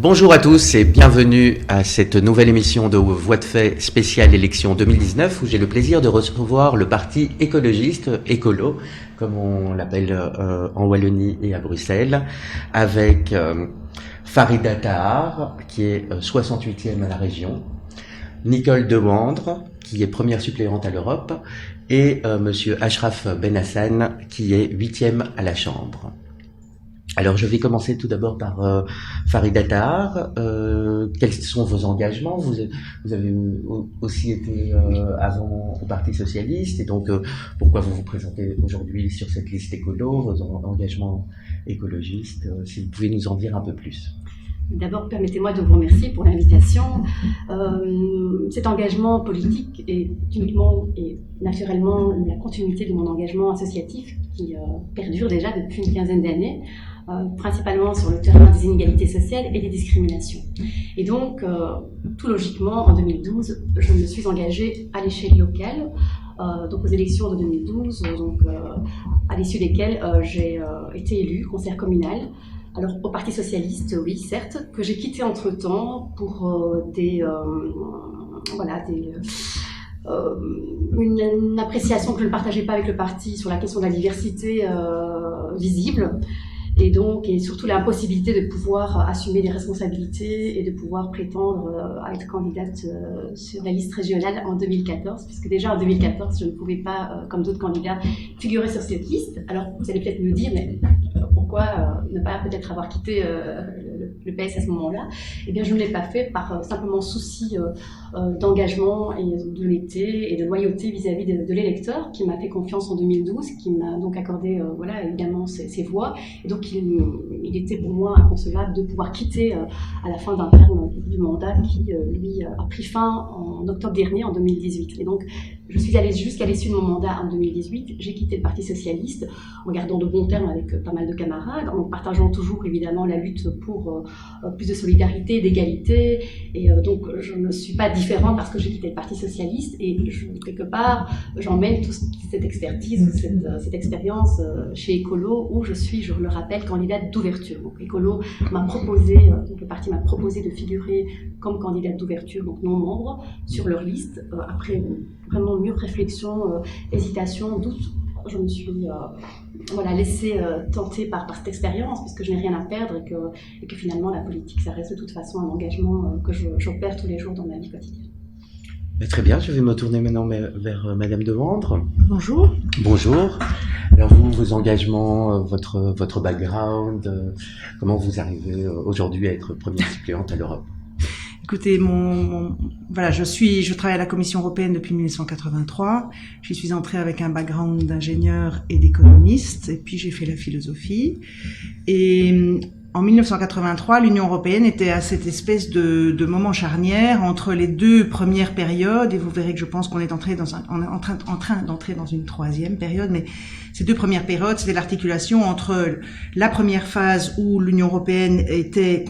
Bonjour à tous et bienvenue à cette nouvelle émission de Voix de fait spéciale élection 2019 où j'ai le plaisir de recevoir le parti écologiste, écolo, comme on l'appelle en Wallonie et à Bruxelles, avec Farida Tahar, qui est 68e à la région, Nicole Demandre, qui est première suppléante à l'Europe, et monsieur Ashraf Benhassan, qui est 8e à la Chambre. Alors, je vais commencer tout d'abord par Farida Tahar. Quels sont vos engagements? Vous avez aussi été avant au Parti Socialiste, et donc pourquoi vous vous présentez aujourd'hui sur cette liste écolo, vos engagements écologistes, si vous pouvez nous en dire un peu plus. D'abord, permettez-moi de vous remercier pour l'invitation. Cet engagement politique est uniquement et naturellement la continuité de mon engagement associatif qui perdure déjà depuis une quinzaine d'années, principalement sur le terrain des inégalités sociales et des discriminations. Et donc, tout logiquement, en 2012, je me suis engagée à l'échelle locale, donc aux élections de 2012, à l'issue desquelles j'ai été élue conseillère communale. Alors, au Parti Socialiste, oui, certes, que j'ai quitté entre-temps pour une appréciation que je ne partageais pas avec le parti sur la question de la diversité visible. Et surtout l'impossibilité de pouvoir assumer des responsabilités et de pouvoir prétendre à être candidate sur la liste régionale en 2014, puisque déjà en 2014, je ne pouvais pas, comme d'autres candidats, figurer sur cette liste. Alors, vous allez peut-être me dire, mais pourquoi ne pas peut-être avoir quitté le PS à ce moment-là? Eh bien, je ne l'ai pas fait par simplement souci d'engagement et d'honnêteté et de loyauté vis-à-vis de l'électeur qui m'a fait confiance en 2012, qui m'a donc accordé évidemment ses voix. Et donc, il était pour moi inconcevable de pouvoir quitter à la fin d'un terme du mandat qui, lui, a pris fin en octobre dernier, en 2018. Et donc, je suis allée jusqu'à l'issue de mon mandat en 2018. J'ai quitté le Parti Socialiste en gardant de bons termes avec pas mal de camarades, en partageant toujours évidemment la lutte pour plus de solidarité, d'égalité. Et donc, je ne suis pas différente parce que j'ai quitté le Parti Socialiste. Et quelque part, j'emmène toute cette expertise, cette expérience chez Écolo, où je suis, je le rappelle, candidate d'ouverture. Donc, Écolo m'a proposé, donc le parti m'a proposé de figurer comme candidate d'ouverture, donc non membre, sur leur liste, après vraiment mûre réflexion, hésitation, doute. Je me suis laissée tenter par cette expérience, parce que je n'ai rien à perdre et que finalement la politique, ça reste de toute façon un engagement que j'opère tous les jours dans ma vie quotidienne. Très bien, je vais me tourner maintenant vers Madame Demandre. Bonjour. Bonjour. Alors vous, vos engagements, votre background, comment vous arrivez aujourd'hui à être première suppléante à l'Europe? Écoutez, je travaille à la Commission européenne depuis 1983. J'y suis entrée avec un background d'ingénieur et d'économiste, et puis j'ai fait la philosophie. Et en 1983, l'Union européenne était à cette espèce de moment charnière entre les deux premières périodes, et vous verrez que je pense qu'on est en train d'entrer dans une troisième période, mais ces deux premières périodes, c'était l'articulation entre la première phase où l'Union européenne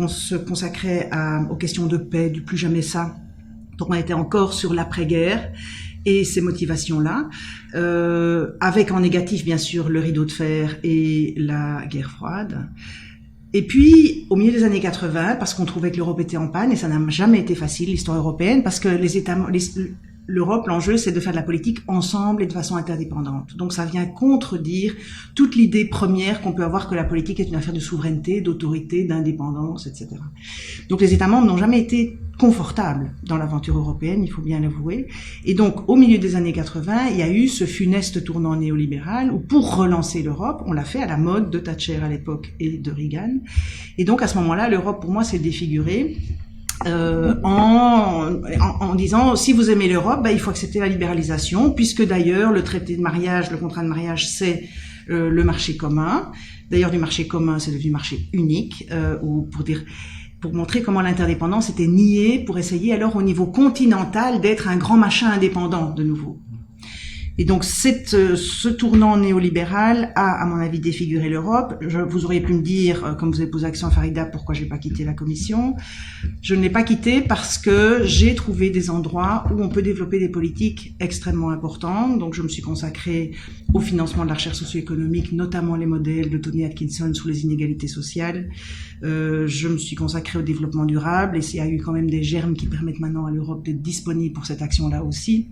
se consacrait aux questions de paix, du plus jamais ça, donc on était encore sur l'après-guerre, et ces motivations-là, avec en négatif bien sûr le rideau de fer et la guerre froide. Et puis, au milieu des années 80, parce qu'on trouvait que l'Europe était en panne, et ça n'a jamais été facile, l'histoire européenne, parce que l'Europe, l'enjeu, c'est de faire de la politique ensemble et de façon interdépendante. Donc, ça vient contredire toute l'idée première qu'on peut avoir que la politique est une affaire de souveraineté, d'autorité, d'indépendance, etc. Donc, les États membres n'ont jamais été confortables dans l'aventure européenne, il faut bien l'avouer. Et donc, au milieu des années 80, il y a eu ce funeste tournant néolibéral où, pour relancer l'Europe, on l'a fait à la mode de Thatcher à l'époque et de Reagan. Et donc, à ce moment-là, l'Europe, pour moi, s'est défigurée. En disant, si vous aimez l'Europe, il faut accepter la libéralisation, puisque d'ailleurs, le traité de mariage, le contrat de mariage, c'est le marché commun. D'ailleurs, du marché commun, c'est devenu marché unique, pour montrer comment l'interdépendance était niée, pour essayer alors au niveau continental d'être un grand machin indépendant de nouveau. Et donc ce tournant néolibéral a, à mon avis, défiguré l'Europe. Vous auriez pu me dire, comme vous avez posé l'action à Farida, pourquoi j'ai pas quitté la Commission. Je ne l'ai pas quitté parce que j'ai trouvé des endroits où on peut développer des politiques extrêmement importantes. Donc je me suis consacrée au financement de la recherche socio-économique, notamment les modèles de Tony Atkinson sur les inégalités sociales. Je me suis consacrée au développement durable, et il y a eu quand même des germes qui permettent maintenant à l'Europe d'être disponible pour cette action-là aussi.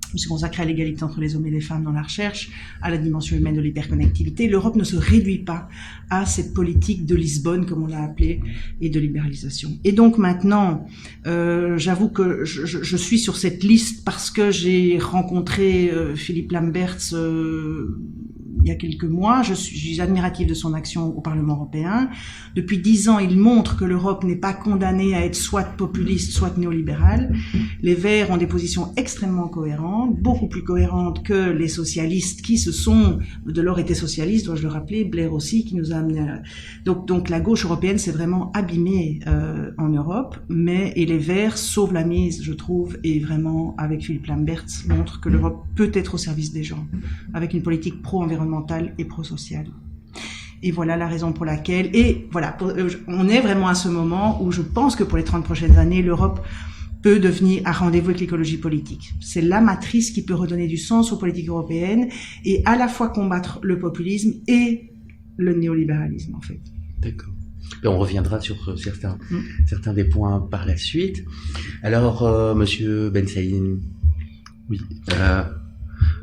Je me suis consacrée à l'égalité entre les hommes et les femmes dans la recherche, à la dimension humaine de l'hyperconnectivité. L'Europe ne se réduit pas à cette politique de Lisbonne, comme on l'a appelée, et de libéralisation. Et donc maintenant, j'avoue que je suis sur cette liste parce que j'ai rencontré Philippe Lamberts il y a quelques mois. Je suis admirative de son action au Parlement européen. Depuis 10 ans, il montre que l'Europe n'est pas condamnée à être soit populiste, soit néolibérale. Les Verts ont des positions extrêmement cohérentes, beaucoup plus cohérentes que les socialistes qui Delors était socialiste, dois-je le rappeler, Blair aussi, qui nous a amené à... Donc la gauche européenne s'est vraiment abîmée en Europe, et les Verts sauvent la mise, je trouve, et vraiment, avec Philippe Lamberts, montre que l'Europe peut être au service des gens, avec une politique pro-environnementale et pro-sociale. Et voilà la raison pour laquelle, on est vraiment à ce moment où je pense que pour les 30 prochaines années, l'Europe peut devenir un rendez-vous avec l'écologie politique. C'est la matrice qui peut redonner du sens aux politiques européennes et à la fois combattre le populisme et le néolibéralisme, en fait. D'accord. Et on reviendra sur certains des points par la suite. Alors, Monsieur Bensaïn. Oui.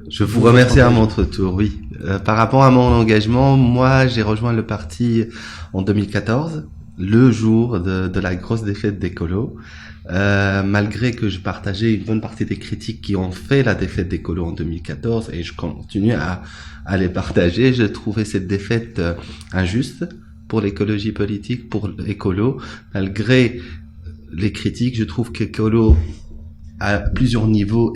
Je vous remercie à mon tour, oui. Par rapport à mon engagement, moi, j'ai rejoint le parti en 2014, le jour de la grosse défaite d'Ecolo. Malgré que je partageais une bonne partie des critiques qui ont fait la défaite d'Ecolo en 2014, et je continue à les partager, je trouvais cette défaite injuste pour l'écologie politique, pour Ecolo. Malgré les critiques, je trouve qu'Ecolo, à plusieurs niveaux,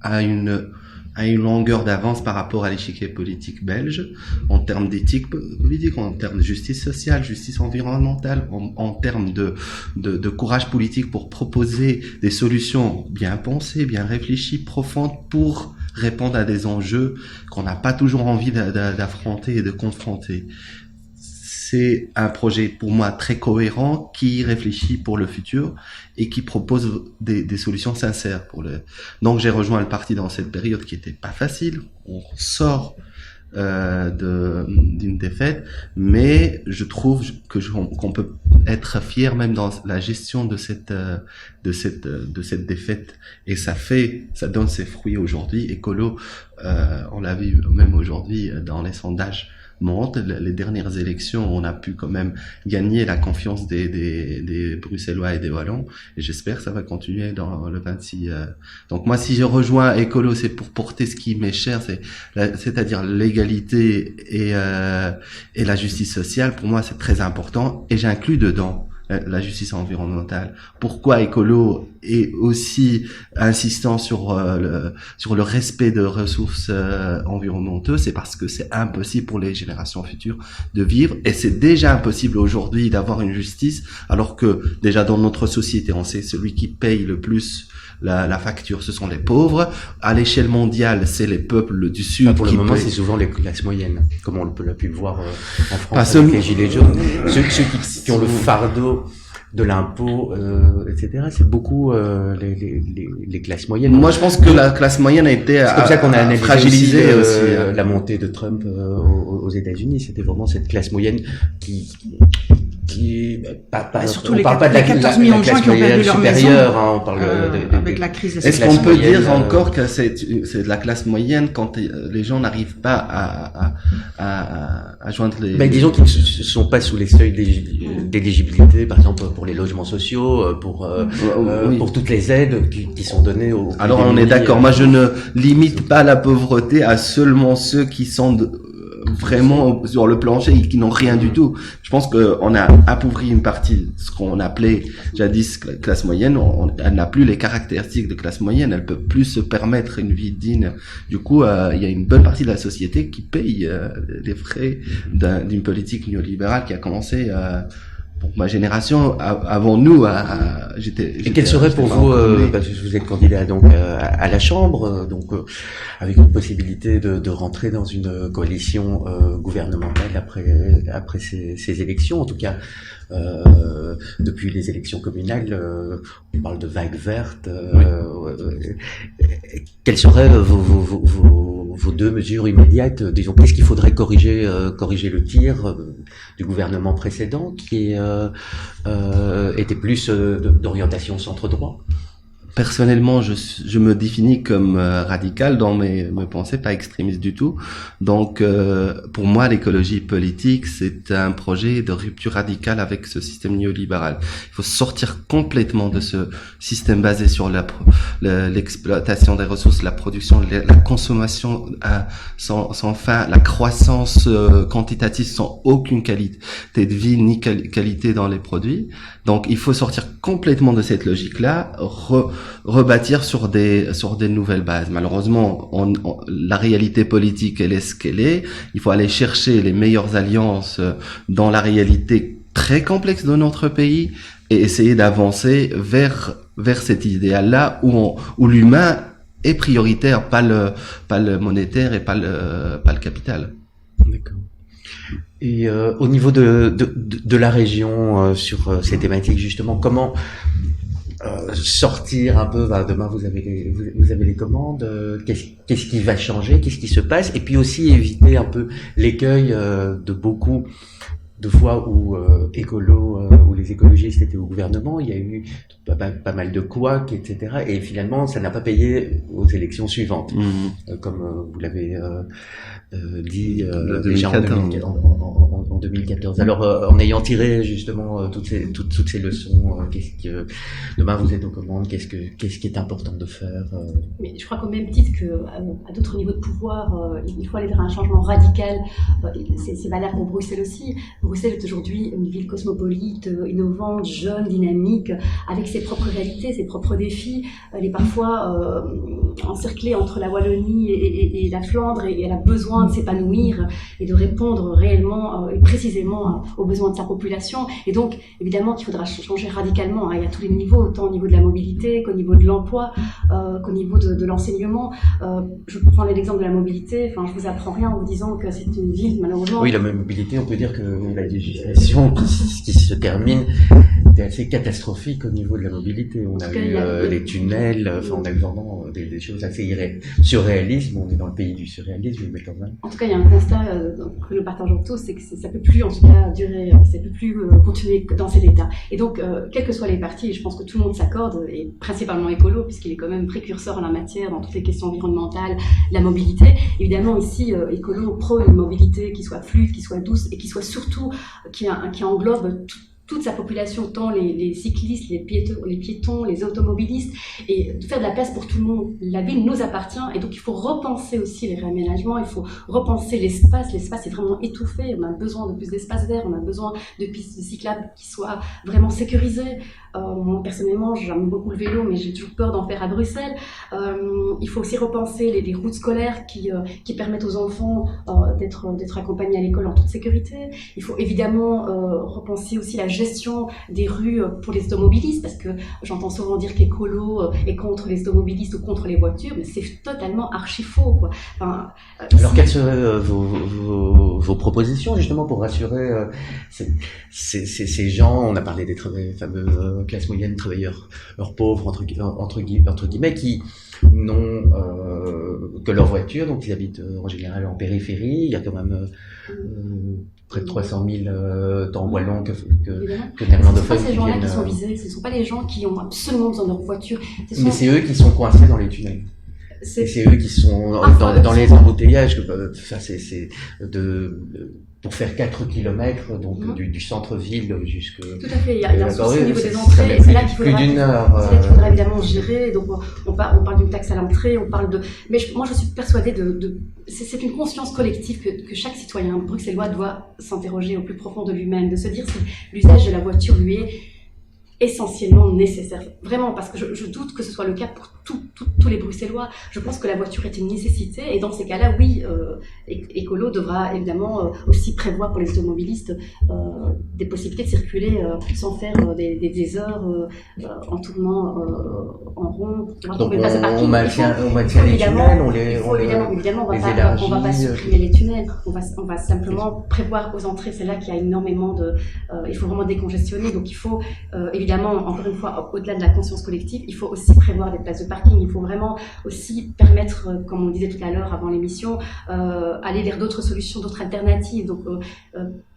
a une longueur d'avance par rapport à l'échiquier politique belge, en termes d'éthique politique, en termes de justice sociale, justice environnementale, en termes de courage politique pour proposer des solutions bien pensées, bien réfléchies, profondes, pour répondre à des enjeux qu'on n'a pas toujours envie d'affronter et de confronter. C'est un projet pour moi très cohérent qui réfléchit pour le futur et qui propose des solutions sincères Donc j'ai rejoint le parti dans cette période qui était pas facile. On sort d'une défaite, mais je trouve qu'on peut être fier même dans la gestion de cette défaite, et ça donne ses fruits aujourd'hui. Ecolo, on l'a vu même aujourd'hui dans les sondages, monte. Les dernières élections, on a pu quand même gagner la confiance des Bruxellois et des Wallons, et j'espère que ça va continuer dans le 26. Donc moi, si je rejoins Ecolo, c'est pour porter ce qui m'est cher, c'est-à-dire l'égalité et la justice sociale. Pour moi, c'est très important, et j'inclus dedans la justice environnementale. Pourquoi Ecolo est aussi insistant sur le respect de ressources environnementales? C'est parce que c'est impossible pour les générations futures de vivre, et c'est déjà impossible aujourd'hui d'avoir une justice, alors que déjà dans notre société, on sait celui qui paye le plus la facture, ce sont les pauvres. À l'échelle mondiale, c'est les peuples du Sud. Pour le moment, c'est souvent les classes moyennes, comme on l'a pu le voir en France avec les Gilets jaunes. Ceux qui ont le fardeau de l'impôt, etc. C'est beaucoup les classes moyennes. Moi, je pense que la classe moyenne a été fragilisée aussi. La montée de Trump aux États-Unis, c'était vraiment cette classe moyenne qui surtout on les parle pas de la 14 millions de gens qui ont perdu leur maison, on parle avec la crise. Est-ce qu'on peut dire encore que c'est de la classe moyenne quand les gens n'arrivent pas à joindre les... disons qu'ils ne sont pas sous les seuils d'éligibilité, par exemple pour les logements sociaux, pour toutes les aides qui sont données aux... Alors on est d'accord, moi je ne limite pas la pauvreté à seulement ceux qui sont vraiment sur le plancher et qui n'ont rien du tout. Je pense qu'on a appauvri une partie, ce qu'on appelait jadis classe moyenne. Elle n'a plus les caractéristiques de classe moyenne, elle peut plus se permettre une vie digne. Du coup, il y a une bonne partie de la société qui paye les frais d'une politique néolibérale qui a commencé pour ma génération, avant nous, Et quel serait pour vous, parce que vous êtes candidat donc à la Chambre, donc avec une possibilité de rentrer dans une coalition gouvernementale après ces élections, en tout cas depuis les élections communales, on parle de vague verte. Quelles seraient vos deux mesures immédiates? Disons, qu'est-ce qu'il faudrait corriger le tir du gouvernement précédent qui était plus d'orientation centre-droit? Personnellement, je me définis comme radical dans mes pensées, pas extrémiste du tout. Donc, pour moi, l'écologie politique, c'est un projet de rupture radicale avec ce système néolibéral. Il faut sortir complètement de ce système basé sur l'exploitation des ressources, la production, la consommation sans fin, la croissance quantitative sans aucune qualité de vie ni qualité dans les produits. Donc, il faut sortir complètement de cette logique-là, rebâtir sur des nouvelles bases. Malheureusement, la réalité politique, elle est ce qu'elle est. Il faut aller chercher les meilleures alliances dans la réalité très complexe de notre pays et essayer d'avancer vers cet idéal-là où l'humain est prioritaire, pas le monétaire et pas le capital. D'accord. Et au niveau de la région sur ces thématiques justement, comment sortir un peu, demain vous avez les commandes, qu'est-ce qui va changer, qu'est-ce qui se passe, et puis aussi éviter un peu l'écueil de beaucoup de fois où où les écologistes étaient au gouvernement, il y a eu pas mal de couacs, etc. Et finalement, ça n'a pas payé aux élections suivantes, comme vous l'avez dit déjà en 2014. Alors, en ayant tiré justement toutes ces leçons, qu'est-ce que demain vous êtes aux commandes, qu'est-ce qui est important de faire Mais je crois qu'au même titre qu'à d'autres niveaux de pouvoir, il faut aller vers un changement radical. C'est valable pour Bruxelles aussi. Bruxelles est aujourd'hui une ville cosmopolite, innovante, jeune, dynamique, avec ses propres réalités, ses propres défis. Elle est parfois encerclée entre la Wallonie et la Flandre, et elle a besoin de s'épanouir et de répondre réellement et précisément aux besoins de sa population. Et donc, évidemment qu'il faudra changer radicalement. Il y a tous les niveaux, autant au niveau de la mobilité qu'au niveau de l'emploi, qu'au niveau de l'enseignement. Je prends l'exemple de la mobilité. Enfin, je vous apprends rien en vous disant que c'est une ville, malheureusement. Oui, la mobilité, on peut dire que la législation qui se termine est assez catastrophique au niveau de la mobilité. On a eu les tunnels, on a eu vraiment des choses assez surréalistes. On est dans le pays du surréalisme, mais quand même. En tout cas, il y a un constat que nous partageons tous, c'est que ça peut plus, en tout cas, durer, ça peut plus continuer dans cet état. Et donc, quels que soient les partis, je pense que tout le monde s'accorde, et principalement écolo, puisqu'il est quand même précurseur en la matière dans toutes les questions environnementales, la mobilité. Évidemment, ici, écolo prône une mobilité qui soit fluide, qui soit douce, et qui soit surtout, qui englobe toute sa population, tant les cyclistes, les piétons, les automobilistes, et de faire de la place pour tout le monde. La ville nous appartient, et donc il faut repenser aussi les réaménagements, il faut repenser l'espace. L'espace est vraiment étouffé, on a besoin de plus d'espace vert, on a besoin de pistes cyclables qui soient vraiment sécurisées. Moi, personnellement, j'aime beaucoup le vélo, mais j'ai toujours peur d'en faire à Bruxelles. Il faut aussi repenser les routes scolaires qui permettent aux enfants d'être accompagnés à l'école en toute sécurité. Il faut évidemment repenser aussi la gestion des rues pour les automobilistes, parce que j'entends souvent dire qu'écolo est contre les automobilistes ou contre les voitures, mais c'est totalement archi faux, quoi. Enfin, alors, quelles seraient vos propositions justement pour rassurer ces gens? On a parlé des fameux classe moyenne, travailleurs pauvres entre guillemets, qui n'ont que leur voiture, donc ils habitent en général en périphérie. Il y a quand même près de 300 000 tant wallons que néerlandophones. Ce ne sont pas ces gens-là qui sont visés, ce ne sont pas les gens qui ont absolument besoin de leur voiture. Mais c'est eux qui sont coincés dans les tunnels. C'est eux qui sont dans les embouteillages. Pour faire 4 km donc du centre-ville jusque... Tout à fait, il y a un souci au niveau des entrées, et c'est là qu'il faudra évidemment gérer. Donc on parle d'une taxe à l'entrée, on parle de... Mais moi je suis persuadée c'est une conscience collective que chaque citoyen bruxellois doit s'interroger au plus profond de lui-même, de se dire si l'usage de la voiture lui est essentiellement nécessaire. Vraiment, parce que je doute que ce soit le cas pour tous surtout les Bruxellois. Je pense que la voiture est une nécessité et dans ces cas-là, oui, Écolo devra évidemment aussi prévoir pour les automobilistes des possibilités de circuler sans faire des heures en tournant en rond. Donc on maintient les tunnels, évidemment, on va pas supprimer les tunnels, on va simplement prévoir aux entrées, c'est là qu'il y a énormément il faut vraiment décongestionner, donc il faut évidemment, encore une fois, au-delà de la conscience collective, il faut aussi prévoir des places de parking, il faut vraiment aussi permettre, comme on disait tout à l'heure avant l'émission, aller vers d'autres solutions, d'autres alternatives, donc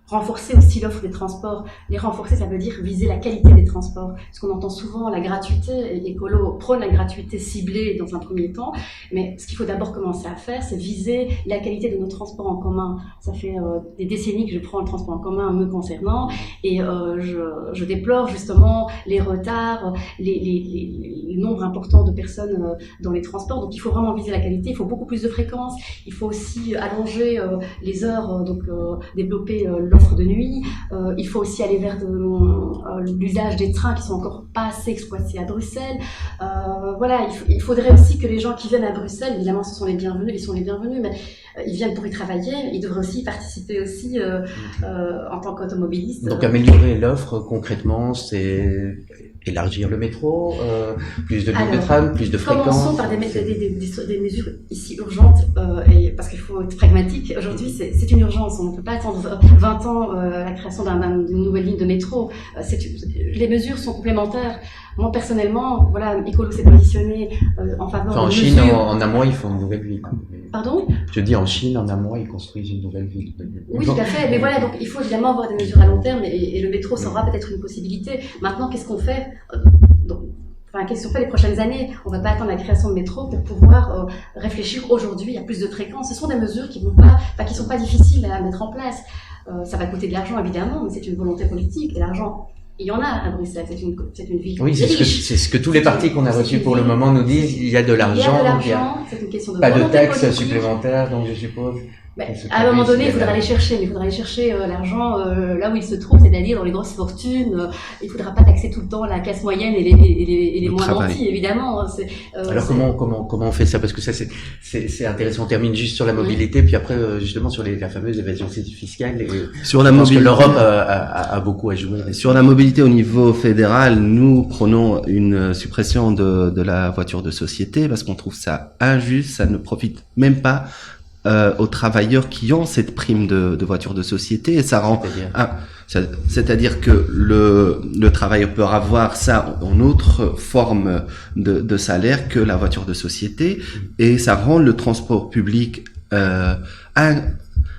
renforcer aussi l'offre des transports. Les renforcer, ça veut dire viser la qualité des transports. Parce qu'on entend souvent la gratuité, et Écolo prône la gratuité ciblée dans un premier temps, mais ce qu'il faut d'abord commencer à faire, c'est viser la qualité de nos transports en commun. Ça fait des décennies que je prends le transport en commun me concernant, et je déplore justement les retards, les nombres importants de personnes dans les transports. Donc il faut vraiment viser la qualité, il faut beaucoup plus de fréquences, il faut aussi allonger les heures, donc développer l'offre de nuit. Il faut aussi aller vers l'usage des trains qui sont encore pas assez exploités à Bruxelles. Voilà, il faudrait aussi que les gens qui viennent à Bruxelles, évidemment ce sont les bienvenus, ils sont les bienvenus, mais ils viennent pour y travailler, ils devraient aussi participer aussi en tant qu'automobilistes. Donc améliorer l'offre concrètement, c'est élargir le métro, plus de lignes de tram, plus de fréquences. Commençons par des mesures ici urgentes, et parce qu'il faut être pragmatique. Aujourd'hui, c'est une urgence. On ne peut pas attendre 20 ans la création d'une nouvelle ligne de métro. Les mesures sont complémentaires. Moi, personnellement, voilà, Écolo s'est positionné en faveur de Chine, mesures. en un mois, ils font une nouvelle ville. Pardon ? Je dis en Chine, en un mois, ils construisent une nouvelle ville. Oui, tout à fait. Mais voilà, donc il faut évidemment avoir des mesures à long terme et le métro sera peut-être une possibilité. Maintenant, qu'est-ce qu'on fait ? Qu'est-ce qu'on fait les prochaines années ? On ne va pas attendre la création de métro pour pouvoir réfléchir aujourd'hui à plus de fréquences. Ce sont des mesures qui sont pas difficiles à mettre en place. Ça va coûter de l'argent évidemment, mais c'est une volonté politique et l'argent. Il y en a à Bruxelles, c'est une ville. Oui, c'est ce que tous les partis qu'on a reçus pour le moment nous disent. Il y a de l'argent, c'est une question de pas de volonté taxes politique. supplémentaires, donc je suppose. À un moment donné, il faudra aller chercher, mais il faudra aller chercher l'argent là où il se trouve, c'est-à-dire dans les grosses fortunes. Il ne faudra pas taxer tout le temps la classe moyenne et les moins nantis, évidemment. Alors comment on fait ça ? Parce que ça c'est intéressant. On termine juste sur la mobilité, puis après justement sur la fameuse évasion fiscale. Sur la je pense que mobilité, l'Europe a beaucoup à jouer. Sur la mobilité au niveau fédéral, nous prenons une suppression de la voiture de société parce qu'on trouve ça injuste, ça ne profite même pas aux travailleurs qui ont cette prime de voiture de société, et ça rend c'est-à-dire que le travailleur peut avoir ça en autre forme de salaire que la voiture de société, et ça rend le transport public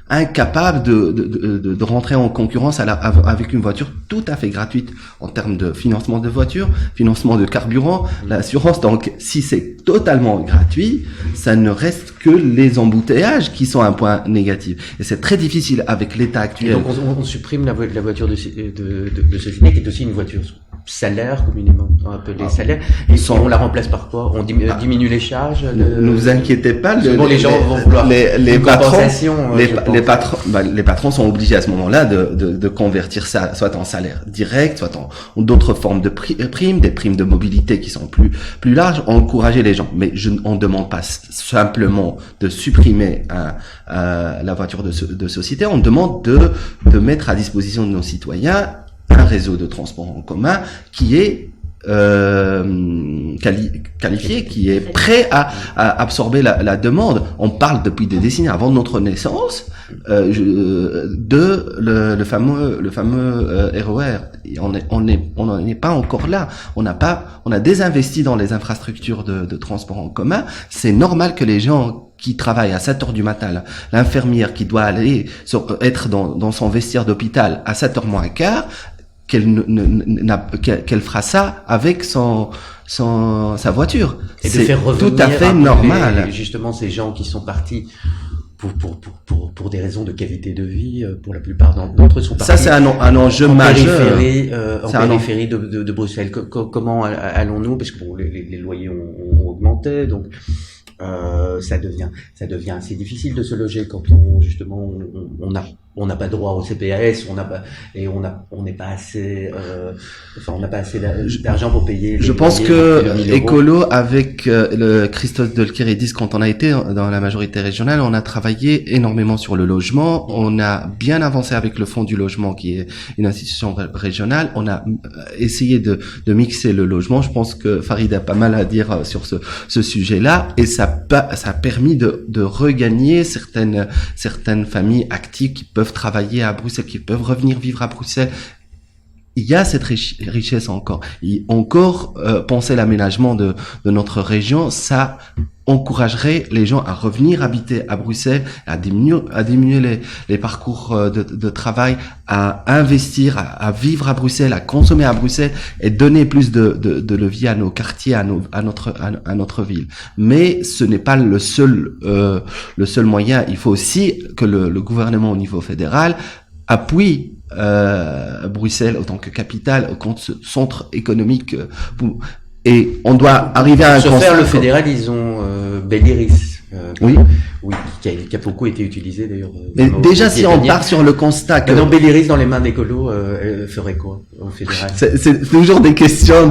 incapable de rentrer en concurrence avec une voiture tout à fait gratuite en termes de financement de voiture, financement de carburant, l'assurance. Donc, si c'est totalement gratuit, ça ne reste que les embouteillages qui sont un point négatif. Et c'est très difficile avec l'état actuel. Et donc, on supprime la voiture de société, qui est aussi une voiture salaire, communément appelée salaire. Et on la remplace par quoi ? On diminue les charges. Ne vous inquiétez pas. Les gens vont vouloir les patrons sont obligés à ce moment-là de convertir ça soit en salaire direct, soit en d'autres formes de primes, des primes de mobilité qui sont plus larges, encourager les gens. Mais on ne demande pas simplement de supprimer la voiture de société, on demande de mettre à disposition de nos citoyens un réseau de transport en commun qui est qualifié, qui est prêt à absorber la demande. On parle depuis des décennies avant notre naissance de le fameux RER. Et on n'en est pas encore là. On a désinvesti dans les infrastructures de transport en commun. C'est normal que les gens qui travaillent à 7h du matin, l'infirmière qui doit aller être dans son vestiaire d'hôpital à 7h moins quart, qu'elle fera ça avec sa voiture. Et de faire revenir tout à fait normal. Justement, ces gens qui sont partis pour des raisons de qualité de vie, pour la plupart d'entre eux sont partis. Ça, c'est un enjeu majeur. En périphérie de Bruxelles. Comment allons-nous ? Parce que les loyers ont augmenté, donc ça devient assez difficile de se loger quand on a on n'a pas droit au CPAS, on n'est pas assez, on n'a pas assez d'argent pour payer. Je pense que Écolo, avec le Christophe Delkiridis, quand on a été dans la majorité régionale, on a travaillé énormément sur le logement. On a bien avancé avec le Fonds du logement, qui est une institution régionale. On a essayé de mixer le logement. Je pense que Farid a pas mal à dire sur ce sujet-là, et ça a permis de regagner certaines familles actives qui peuvent travailler à Bruxelles, qui peuvent revenir vivre à Bruxelles. Il y a cette richesse encore. Penser l'aménagement de notre région, ça encouragerait les gens à revenir habiter à Bruxelles, à diminuer les parcours de travail, à investir, à vivre à Bruxelles, à consommer à Bruxelles, et donner plus de levier à nos quartiers, à notre ville. Mais ce n'est pas le seul moyen. Il faut aussi que le gouvernement au niveau fédéral appuie Bruxelles en tant que capitale, en centre économique, et on doit arriver à un constat. Pour faire le fédéral, ils ont Belliris, oui, qui a beaucoup été utilisé d'ailleurs. Mais déjà, si on part sur le constat que Belliris dans les mains d'écolo ferait quoi au fédéral? C'est toujours des questions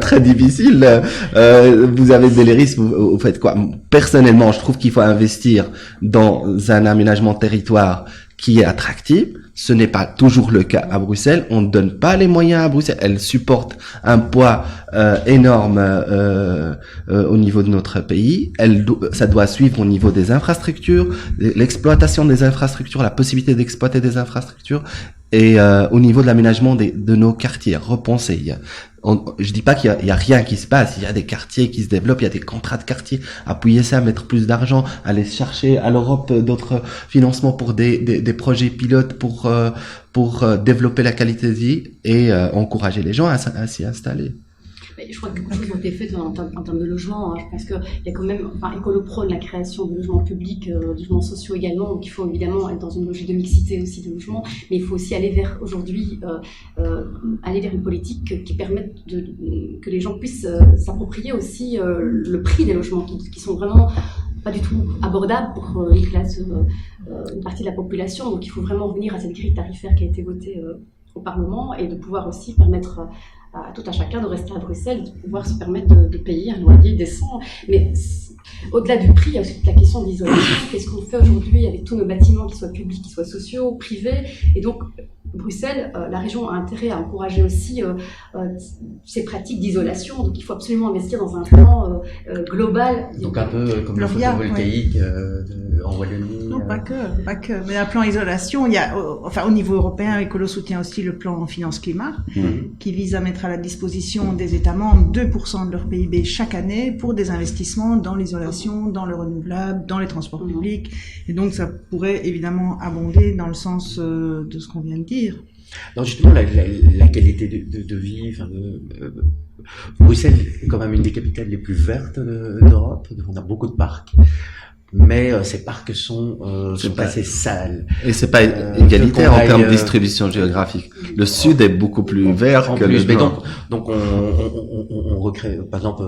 très difficiles. Vous avez Belliris, vous faites quoi? Personnellement, je trouve qu'il faut investir dans un aménagement territoire qui est attractif. Ce n'est pas toujours le cas à Bruxelles. On ne donne pas les moyens à Bruxelles. Elle supporte un poids énorme au niveau de notre pays. Ça doit suivre au niveau des infrastructures, l'exploitation des infrastructures, la possibilité d'exploiter des infrastructures, et au niveau de l'aménagement de nos quartiers, repenser. Je dis pas qu'il y a rien qui se passe. Il y a des quartiers qui se développent, il y a des contrats de quartier. Appuyer ça, mettre plus d'argent, aller chercher à l'Europe d'autres financements pour des projets pilotes pour développer la qualité de vie, et encourager les gens à s'y installer. Je crois que beaucoup de choses ont été faites en termes de logement. Je pense qu'il y a quand même, Écolo prône la création de logements publics, de logements sociaux également. Donc il faut évidemment être dans une logique de mixité aussi de logements, mais il faut aussi aller vers une politique qui permette que les gens puissent s'approprier aussi le prix des logements qui sont vraiment pas du tout abordables pour les classes, une partie de la population. Donc il faut vraiment revenir à cette grille tarifaire qui a été votée au Parlement, et de pouvoir aussi permettre à tout à chacun de rester à Bruxelles, de pouvoir se permettre de payer un loyer décent. Mais au-delà du prix, il y a aussi toute la question de l'isolation. Qu'est-ce qu'on fait aujourd'hui avec tous nos bâtiments, qu'ils soient publics, qu'ils soient sociaux, privés? Et donc, Bruxelles, la région a intérêt à encourager aussi ces pratiques d'isolation. Donc, il faut absolument investir dans un plan global. Donc, un peu comme le photovoltaïque en Wallonie. Non, pas que. Mais un plan isolation, il y a, au niveau européen, Écolo soutient aussi le plan finance climat, qui vise à mettre à la disposition des États membres 2% de leur PIB chaque année pour des investissements dans l'isolation, dans le renouvelable, dans les transports publics. Et donc, ça pourrait évidemment abonder dans le sens de ce qu'on vient de dire. Non, justement, la qualité de vie, Bruxelles est quand même une des capitales les plus vertes d'Europe. On a beaucoup de parcs, mais ces parcs sont assez sales. Et c'est pas égalitaire en termes de distribution géographique. Le sud est beaucoup plus vert que le nord. Donc on recrée, par exemple,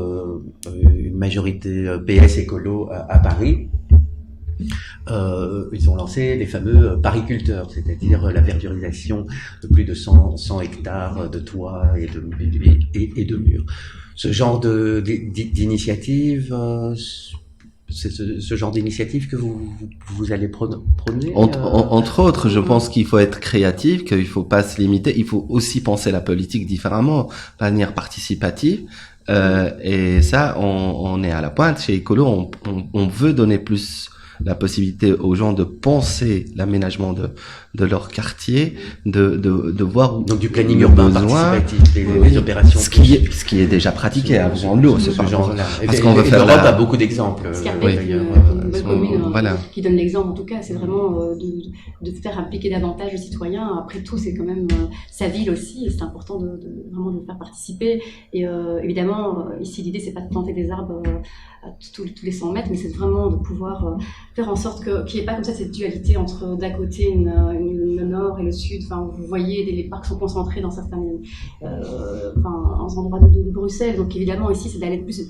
une majorité PS écolo à Paris. Ils ont lancé les fameux pariculteurs, c'est-à-dire la verdurisation de plus de 100 hectares de toits et de murs. Ce genre d'initiative, c'est ce genre d'initiative que vous allez prôner Entre autres, je pense qu'il faut être créatif, qu'il faut pas se limiter, il faut aussi penser la politique différemment, de manière participative. Et ça, on est à la pointe. Chez Écolo, on veut donner plus la possibilité aux gens de penser l'aménagement de leur quartier, de voir donc du planning urbain participatif, des opérations, ce qui est déjà pratiqué à Jean-Loup, c'est pas parce qu'on veut faire. L'Europe a beaucoup d'exemples. D'ailleurs, une commune qui donne l'exemple, en tout cas, c'est vraiment de faire impliquer davantage le citoyen. Après tout, c'est quand même sa ville aussi, et c'est important vraiment de le faire participer. Et évidemment, ici, l'idée, c'est pas de planter des arbres à tous les 100 mètres, mais c'est vraiment de pouvoir faire en sorte qu'il n'y ait pas comme ça cette dualité entre d'un côté le nord et le sud. Vous voyez, les parcs sont concentrés dans certains endroits de Bruxelles. Donc évidemment, ici, c'est d'aller plus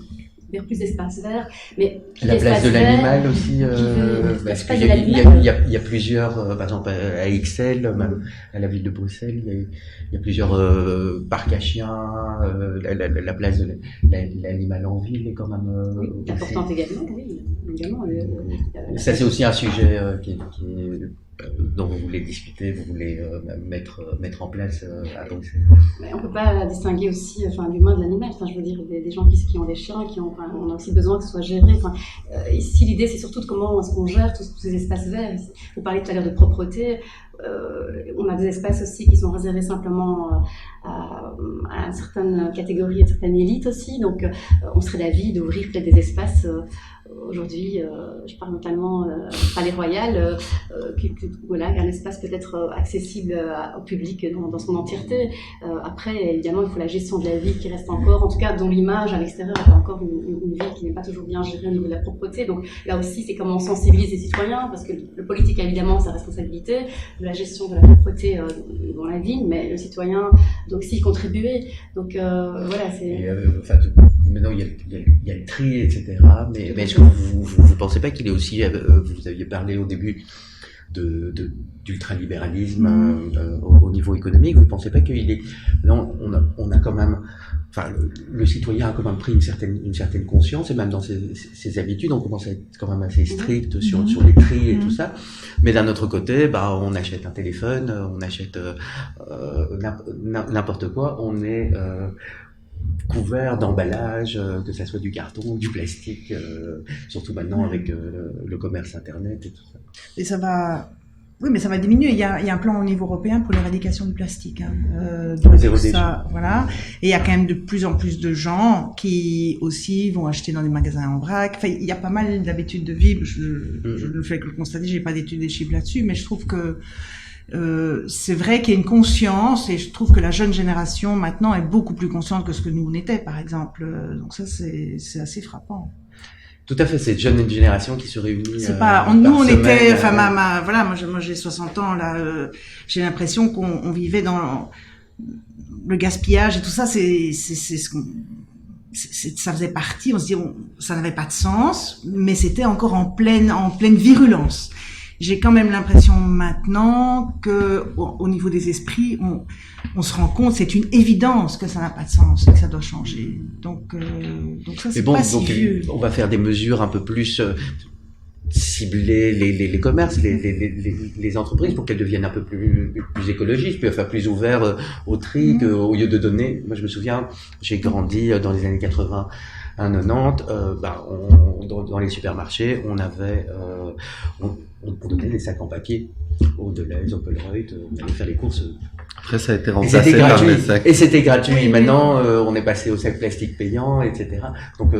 vers plus d'espaces verts. Mais la place de l'animal aussi, parce qu'il y a plusieurs, par exemple à Ixelles, même à la ville de Bruxelles, il y a plusieurs parcs à chiens, la place de l'animal en ville est quand même importante également, oui. Également, ça c'est aussi un sujet qui est dont vous voulez discuter, vous voulez mettre en place à Bruxelles. Mais on ne peut pas distinguer aussi l'humain de l'animal. Je veux dire, des gens qui ont des chiens, on a aussi besoin que ce soit géré. Ici, l'idée, c'est surtout de comment est-ce qu'on gère tous ces espaces verts. Vous parliez tout à l'heure de propreté. On a des espaces aussi qui sont réservés simplement à une certaine catégorie, à une certaine élite aussi. Donc, on serait d'avis d'ouvrir peut-être des espaces. Aujourd'hui, je parle notamment Palais Royal, un espace peut-être accessible au public dans son entièreté. Après, évidemment, il faut la gestion de la ville qui reste encore, en tout cas, dont l'image à l'extérieur est encore une ville qui n'est pas toujours bien gérée au niveau de la propreté. Donc là aussi, c'est comment on sensibilise les citoyens, parce que le politique a évidemment sa responsabilité de la gestion de la propreté dans la ville, mais le citoyen doit aussi y contribuer. Donc voilà, c'est... Maintenant, il y a le tri, etc. Mais est-ce que vous ne pensez pas qu'il est aussi, vous aviez parlé au début d'ultralibéralisme au niveau économique, vous ne pensez pas qu'il est... Non, on a quand même... le citoyen a quand même pris une certaine conscience, et même dans ses habitudes, on commence à être quand même assez strict sur les tris et tout ça. Mais d'un autre côté, on achète un téléphone, on achète n'importe quoi, on est... couvert d'emballage, que ça soit du carton, du plastique, surtout maintenant avec le commerce internet et tout ça. Et ça va... Oui, mais ça va diminuer. Il y a un plan au niveau européen pour l'éradication du plastique. Donc ça, voilà. Et il y a quand même de plus en plus de gens qui aussi vont acheter dans des magasins en vrac. Il y a pas mal d'habitudes de vie. Je ne fais que le constater. J'ai pas d'études des chiffres là-dessus, mais je trouve que c'est vrai qu'il y a une conscience, et je trouve que la jeune génération maintenant est beaucoup plus consciente que ce que nous on était, par exemple. Donc ça, c'est assez frappant. Tout à fait, cette jeune génération qui se réunit. C'est pas, nous on était, voilà, moi j'ai 60 ans là, j'ai l'impression qu'on vivait dans le gaspillage et tout ça, c'est ce qu'on, ça faisait partie. On se dit, ça n'avait pas de sens, mais c'était encore en pleine virulence. J'ai quand même l'impression maintenant que au niveau des esprits, on se rend compte, c'est une évidence que ça n'a pas de sens et que ça doit changer. Donc ça c'est pas si vieux. On va faire des mesures un peu plus cibler les commerces, les entreprises pour qu'elles deviennent un peu plus écologistes, plus ouverts au tri, au lieu de donner. Moi je me souviens, j'ai grandi dans les années 80. À 90, dans les supermarchés, on donnait des sacs en papier au Deleuze, au Polaroid, on allait faire les courses. Après, ça a été remplacé par les sacs. Et c'était gratuit. Oui. Maintenant, on est passé aux sacs plastiques payants, etc. Donc,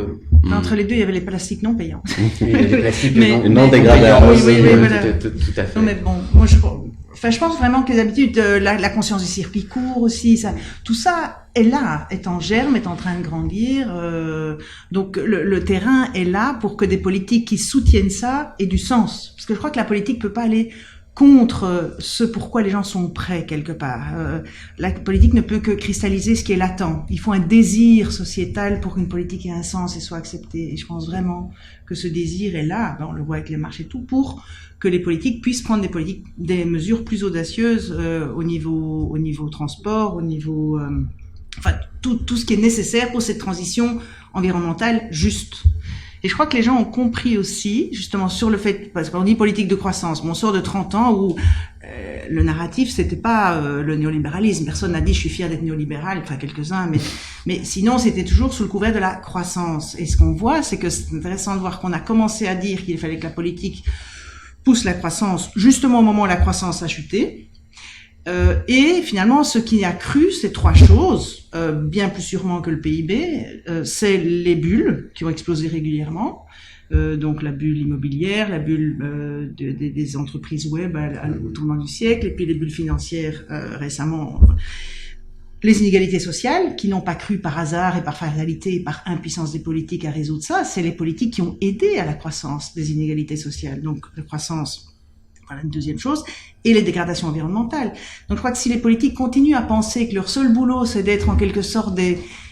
entre les deux, il y avait les plastiques non payants. Il y avait les plastiques non dégradables. Oui, voilà. Tout à fait. Non, mais bon, moi, je pense vraiment que les habitudes, la conscience du circuit court aussi, tout ça est là, est en germe, est en train de grandir. Donc le terrain est là pour que des politiques qui soutiennent ça aient du sens. Parce que je crois que la politique peut pas aller contre ce pourquoi les gens sont prêts quelque part. La politique ne peut que cristalliser ce qui est latent. Il faut un désir sociétal pour qu'une politique ait un sens et soit acceptée. Et je pense vraiment que ce désir est là. On le voit avec les marchés et tout, pour que les politiques puissent prendre des mesures plus audacieuses au niveau transport, au niveau tout ce qui est nécessaire pour cette transition environnementale juste. Et je crois que les gens ont compris aussi, justement, sur le fait, parce qu'on dit politique de croissance, on sort de 30 ans où le narratif, c'était pas le néolibéralisme. Personne n'a dit je suis fier d'être néolibéral, enfin quelques-uns, mais sinon c'était toujours sous le couvert de la croissance. Et ce qu'on voit, c'est que c'est intéressant de voir qu'on a commencé à dire qu'il fallait que la politique pousse la croissance, justement au moment où la croissance a chuté. Et finalement, ce qui a cru, c'est trois choses, bien plus sûrement que le PIB. C'est les bulles qui ont explosé régulièrement. Donc la bulle immobilière, la bulle des entreprises web au tournant du siècle, et puis les bulles financières récemment. Les inégalités sociales, qui n'ont pas cru par hasard et par fatalité et par impuissance des politiques à résoudre ça, c'est les politiques qui ont aidé à la croissance des inégalités sociales. Donc la croissance, voilà une deuxième chose, et les dégradations environnementales. Donc je crois que si les politiques continuent à penser que leur seul boulot c'est d'être en quelque sorte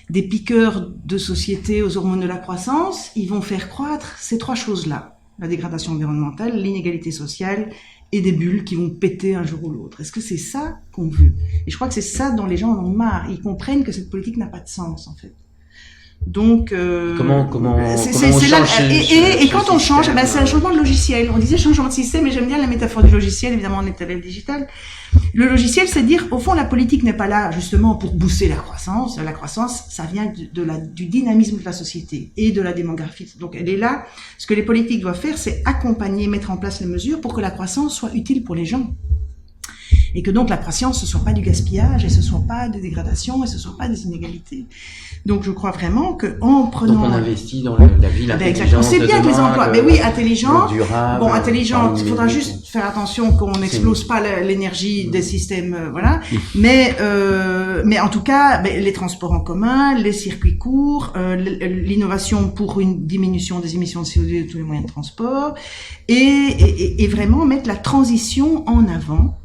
des piqueurs de société aux hormones de la croissance, ils vont faire croître ces trois choses-là. La dégradation environnementale, l'inégalité sociale et des bulles qui vont péter un jour ou l'autre. Est-ce que c'est ça qu'on veut? Et je crois que c'est ça dont les gens en ont marre. Ils comprennent que cette politique n'a pas de sens, en fait. Donc, comment on c'est change là, ce et quand on change, système, ben, c'est un changement de logiciel. On disait changement de système, mais j'aime bien la métaphore du logiciel. Évidemment, on est à l'ère digitale. Le logiciel, c'est dire, au fond, la politique n'est pas là, justement, pour booster la croissance. La croissance, ça vient du dynamisme de la société et de la démographie. Donc, elle est là. Ce que les politiques doivent faire, c'est accompagner, mettre en place les mesures pour que la croissance soit utile pour les gens. Et que donc la croissance, ce soit pas du gaspillage, et ce soit pas des dégradations, et ce soit pas des inégalités. Donc je crois vraiment que en prenant... Donc on investit dans la ville intelligente. C'est bien que les emplois, mais oui, intelligents. Durable. Bon, intelligents, il faudra juste faire attention qu'on n'explose pas l'énergie des systèmes, voilà. Mais en tout cas, les transports en commun, les circuits courts, l'innovation pour une diminution des émissions de CO2 de tous les moyens de transport, et vraiment mettre la transition en avant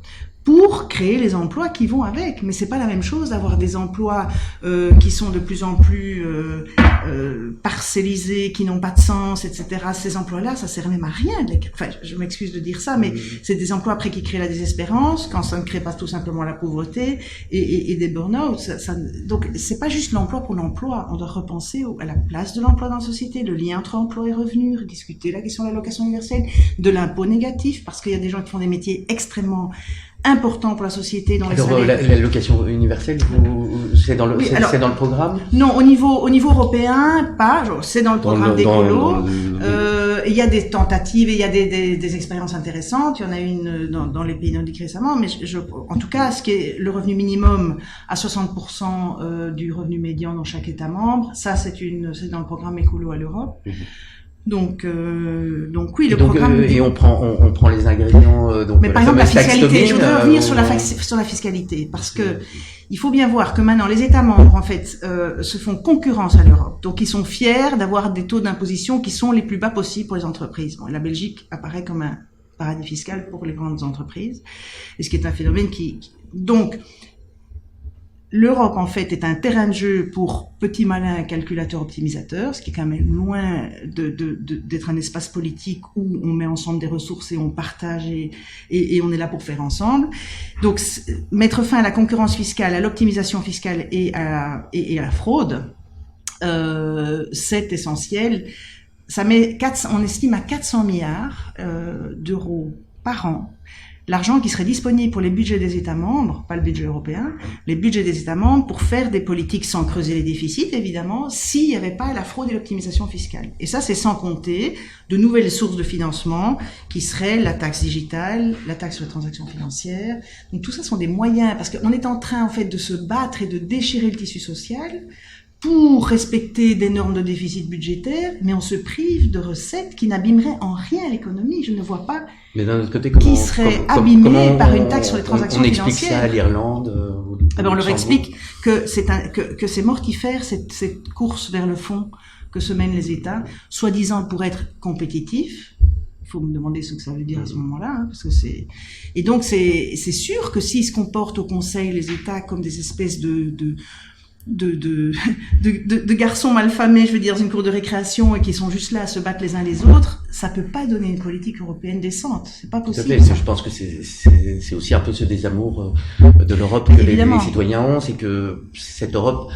pour créer les emplois qui vont avec. Mais c'est pas la même chose d'avoir des emplois qui sont de plus en plus parcellisés, qui n'ont pas de sens, etc. Ces emplois-là, ça sert même à rien. Enfin, je m'excuse de dire ça, mais c'est des emplois après qui créent la désespérance, quand ça ne crée pas tout simplement la pauvreté et des burn-out. Donc, c'est pas juste l'emploi pour l'emploi. On doit repenser à la place de l'emploi dans la société, le lien entre emploi et revenu, discuter la question de l'allocation universelle, de l'impôt négatif, parce qu'il y a des gens qui font des métiers extrêmement important pour la société dans les salaires. L'allocation universelle, c'est dans le programme? Non, au niveau européen, pas. C'est dans le programme d'écolo. Il y a des tentatives et il y a des expériences intéressantes. Il y en a une dans les pays nordiques récemment, mais en tout cas, ce qui est le revenu minimum à 60% du revenu médian dans chaque État membre, ça c'est dans le programme écolo à l'Europe. Donc oui, le programme. Et on prend les ingrédients. Donc mais par exemple la fiscalité. Je voudrais revenir sur la fiscalité parce que il faut bien voir que maintenant les États membres en fait se font concurrence à l'Europe. Donc ils sont fiers d'avoir des taux d'imposition qui sont les plus bas possibles pour les entreprises. Bon, la Belgique apparaît comme un paradis fiscal pour les grandes entreprises, et ce qui est un phénomène donc l'Europe, en fait, est un terrain de jeu pour petits malins calculateurs optimisateurs, ce qui est quand même loin d'être un espace politique où on met ensemble des ressources et on partage et on est là pour faire ensemble. Donc, mettre fin à la concurrence fiscale, à l'optimisation fiscale et à la fraude, c'est essentiel. On estime à 400 milliards d'euros par an l'argent qui serait disponible pour les budgets des États membres, pas le budget européen, les budgets des États membres pour faire des politiques sans creuser les déficits, évidemment, s'il n'y avait pas la fraude et l'optimisation fiscale. Et ça, c'est sans compter de nouvelles sources de financement qui seraient la taxe digitale, la taxe sur les transactions financières. Donc tout ça sont des moyens, parce qu'on est en train, en fait, de se battre et de déchirer le tissu social pour respecter des normes de déficit budgétaire, mais on se prive de recettes qui n'abîmeraient en rien l'économie. Je ne vois pas qui serait abîmé par une taxe sur les transactions financières. On explique ça à l'Irlande on leur explique que c'est mortifère cette course vers le fond que se mènent les États, soi-disant pour être compétitifs. Il faut me demander ce que ça veut dire à ce moment-là, hein, parce que et donc c'est sûr que s'ils se comportent au Conseil les États comme des espèces de garçons malfamés, je veux dire, dans une cour de récréation et qui sont juste là à se battre les uns les autres, ça peut pas donner une politique européenne décente. C'est pas possible. Je pense que c'est aussi un peu ce désamour de l'Europe que les citoyens ont, c'est que cette Europe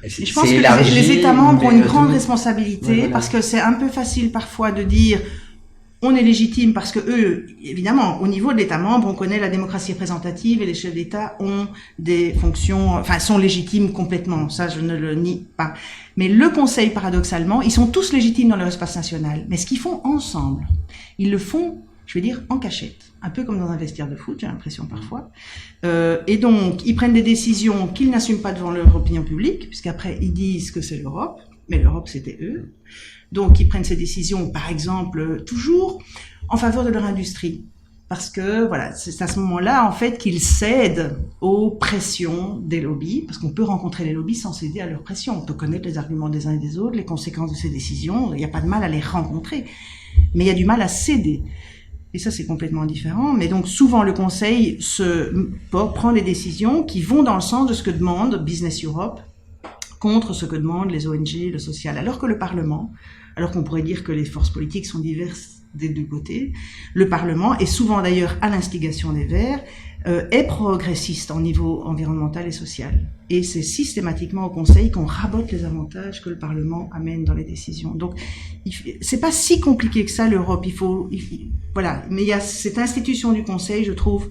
je pense que les États membres ont une grande responsabilité parce que c'est un peu facile parfois de dire on est légitime parce que eux, évidemment, au niveau de l'État membre, on connaît la démocratie représentative et les chefs d'État ont des fonctions, enfin, sont légitimes complètement. Ça, je ne le nie pas. Mais le Conseil, paradoxalement, ils sont tous légitimes dans leur espace national. Mais ce qu'ils font ensemble, ils le font, je vais dire, en cachette. Un peu comme dans un vestiaire de foot, j'ai l'impression parfois. Et donc, ils prennent des décisions qu'ils n'assument pas devant leur opinion publique, puisqu'après, ils disent que c'est l'Europe. Mais l'Europe, c'était eux. Donc, ils prennent ces décisions, par exemple, toujours en faveur de leur industrie. Parce que, voilà, c'est à ce moment-là, en fait, qu'ils cèdent aux pressions des lobbies, parce qu'on peut rencontrer les lobbies sans céder à leurs pressions. On peut connaître les arguments des uns et des autres, les conséquences de ces décisions, il n'y a pas de mal à les rencontrer. Mais il y a du mal à céder. Et ça, c'est complètement différent. Mais donc, souvent, le Conseil prend des décisions qui vont dans le sens de ce que demande Business Europe, contre ce que demandent les ONG, le social. Alors que le Parlement, alors qu'on pourrait dire que les forces politiques sont diverses des deux côtés, le Parlement, et souvent d'ailleurs à l'instigation des Verts, est progressiste en niveau environnemental et social. Et c'est systématiquement au Conseil qu'on rabote les avantages que le Parlement amène dans les décisions. Donc, c'est pas si compliqué que ça, l'Europe. Voilà. Mais il y a cette institution du Conseil, je trouve,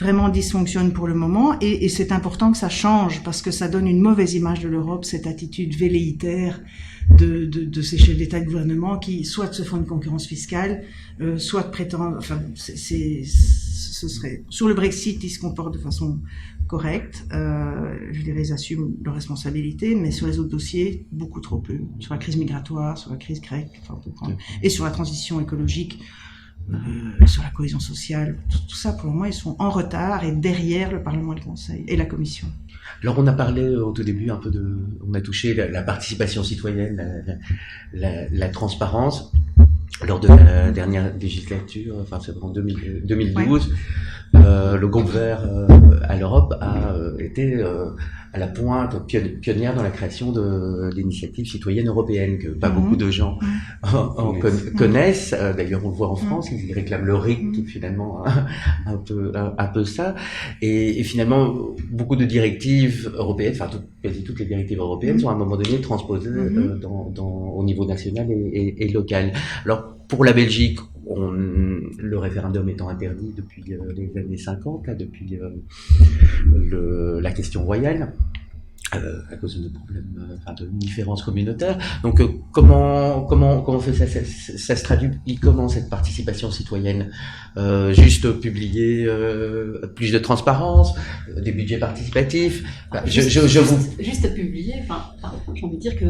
vraiment dysfonctionne pour le moment, et c'est important que ça change, parce que ça donne une mauvaise image de l'Europe, cette attitude velléitaire de ces chefs d'État et de gouvernement qui soit se font une concurrence fiscale, soit prétendent, enfin, ce serait, sur le Brexit, ils se comportent de façon correcte, je dirais, ils assument leurs responsabilités, mais sur les autres dossiers, beaucoup trop peu. Sur la crise migratoire, sur la crise grecque, enfin, et sur la transition écologique, sur la cohésion sociale, tout ça, pour le moment, ils sont en retard et derrière le Parlement et le Conseil et la Commission. Alors, on a parlé au tout début un peu on a touché la participation citoyenne, la transparence. Lors de la dernière législature, enfin c'est en 2012, le groupe Vert à l'Europe a été à la pointe pionnière dans la création de l'initiative citoyenne européenne, que pas beaucoup de gens connaissent. D'ailleurs, on le voit en France, ils réclament le RIC, qui est finalement un peu ça. Et finalement, beaucoup de directives européennes, enfin quasi toutes les directives européennes, sont à un moment donné transposées au niveau national et local. Alors, pour la Belgique, le référendum étant interdit depuis les années 50, là, depuis la question royale, à cause de problèmes, de différences communautaires. Donc, comment ça se traduit comment cette participation citoyenne? Juste publier plus de transparence, des budgets participatifs. Juste publier. J'ai envie de dire que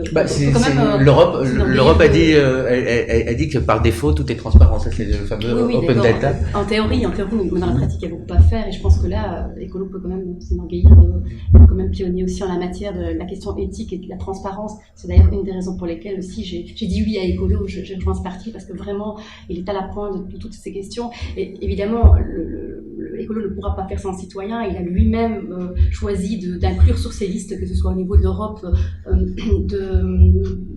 l'Europe a dit que par défaut tout est transparent. Ça, c'est le fameux open data. En théorie, mais dans la pratique, il y a beaucoup à faire. Et je pense que là, l'écolo peut quand même s'enorgueillir de quand même pionnier aussi en la matière de la question éthique et de la transparence. C'est d'ailleurs une des raisons pour lesquelles aussi j'ai dit oui à Écolo, j'ai rejoint ce parti, parce que vraiment il est à la pointe de toutes ces questions. Et évidemment, Écolo ne pourra pas faire sans citoyen. Il a lui-même choisi d'inclure sur ses listes, que ce soit au niveau de l'Europe,